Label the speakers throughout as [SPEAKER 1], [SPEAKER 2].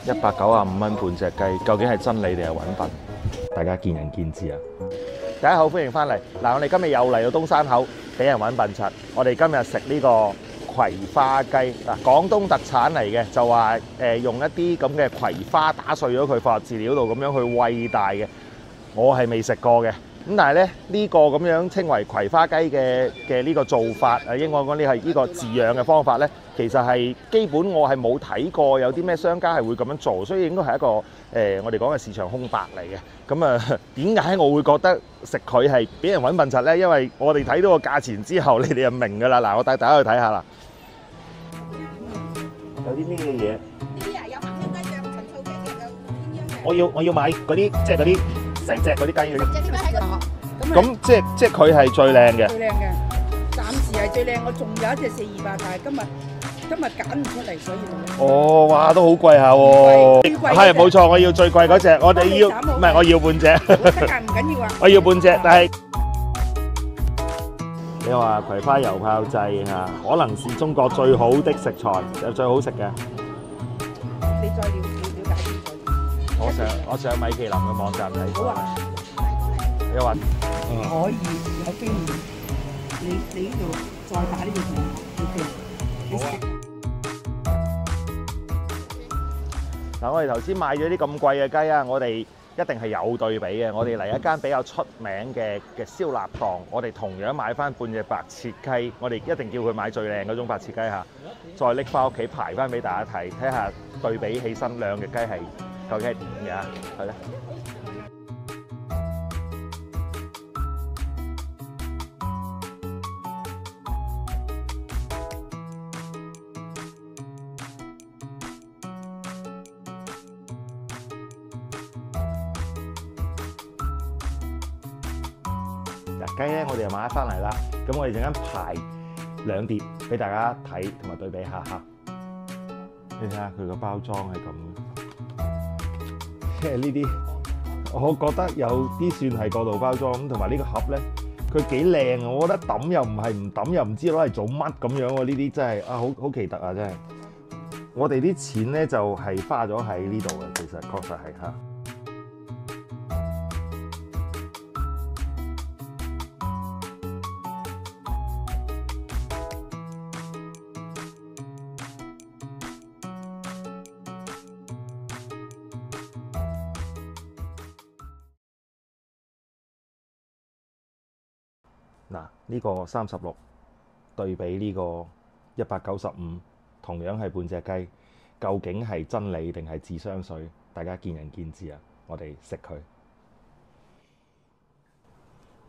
[SPEAKER 1] 195蚊半隻雞，究竟係真理定係揾笨？大家見仁見智啊！大家好，歡迎翻嚟。嗱，我哋今日又嚟到東山口，俾人揾笨柒。我哋今日食呢個葵花雞，嗱，廣東特產嚟嘅，就話用一啲咁嘅葵花打碎咗佢放入飼料度，咁樣去餵大嘅。我係未食過嘅。咁但係咧，呢個咁樣稱為葵花雞嘅呢個做法，應該講呢係呢個飼養嘅方法咧，其實係基本我係冇睇過有啲咩商家係會咁樣做，所以應該係一個我哋講嘅市場空白嚟嘅。咁啊，點解我會覺得食佢係俾人揾笨柒咧？因為我哋睇到個價錢之後，你哋就明㗎啦。嗱，我帶大家去睇下啦。有啲咩嘢？
[SPEAKER 2] 呢啲啊，有麥香雞嘅、陳醋雞嘅，有鴛鴦嘅。
[SPEAKER 1] 我要買嗰啲，即係嗰啲成隻嗰啲雞。
[SPEAKER 2] 隻點解喺度？
[SPEAKER 1] 咁即係佢係最靚嘅。
[SPEAKER 3] 最靚嘅，暫時係最靚。我仲有一隻428，但係今日揀唔出嚟，所以就
[SPEAKER 1] 哦，哇，都好貴下喎。係冇錯，我要最貴嗰隻。我哋要唔係我要半隻。
[SPEAKER 3] 唔緊要啊。
[SPEAKER 1] 我要半隻，但係你話葵花油炮製嚇，可能是中國最好的食材，又最好食嘅。
[SPEAKER 3] 你再了解清楚。
[SPEAKER 1] 我上米其林嘅網站睇。
[SPEAKER 3] 好啊。
[SPEAKER 1] 你話
[SPEAKER 3] 可以有經驗，你呢度再打呢個圖，
[SPEAKER 1] 好啊。嗱，我哋頭先買咗啲咁貴嘅雞啊，我哋一定係有對比嘅。我哋嚟一間比較出名嘅燒臘檔，我哋同樣買翻半隻白切雞，我哋一定叫佢買最靚嗰種白切雞嚇，再拎翻屋企排翻俾大家睇，睇下對比起身兩隻雞係究竟係點嘅，係咧。雞咧，我哋又買翻嚟啦。咁我哋陣間排兩碟俾大家睇同埋對比下嚇。你睇下佢個包裝係咁嘅，即係呢啲，我覺得有啲算係過度包裝咁，同埋呢個盒咧，佢幾靚啊！我覺得抌又唔係，唔抌又唔知攞嚟做乜咁樣喎。呢啲真係啊，好奇特啊！真係，我哋啲錢咧就係花咗喺呢度嘅，其實確實係嚇。嗱，呢個36對比呢個195，同樣係半隻雞，究竟係真理定係智商稅？大家見仁見智啊！我哋食佢，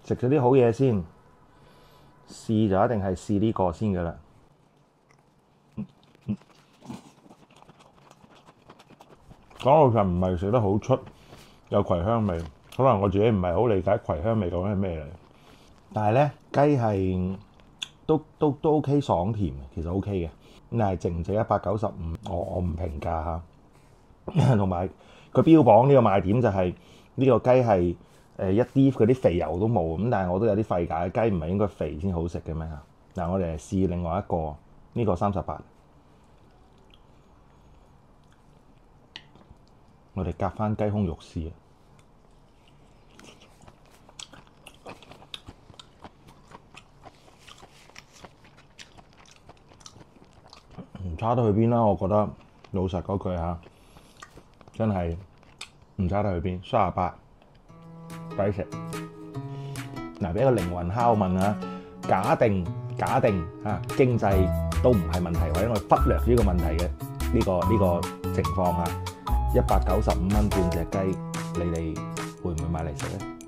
[SPEAKER 1] 食咗啲好嘢先，試就一定係試呢個先㗎啦。講老實唔係食得好出，有葵香味，可能我自己唔係好理解葵香味究竟係咩嚟。但係咧，雞係都 OK 爽甜，其實 OK 嘅。咁但係值唔值195？我唔評價嚇。同埋佢標榜呢個賣點就係呢個雞係一啲嗰啲肥油都冇。咁但係我都有啲費解，雞唔係應該肥先好食嘅咩嚇？嗱，我哋嚟試另外一個呢個38，我哋夾翻雞胸肉試。唔差得去邊啦，我覺得老實嗰句嚇，真係唔差得去邊。38抵食。嗱，俾個靈魂拷問啊，假定嚇經濟都唔係問題，或者我哋忽略呢個問題嘅呢個情況下，195蚊半隻雞，你哋會唔會買嚟食咧？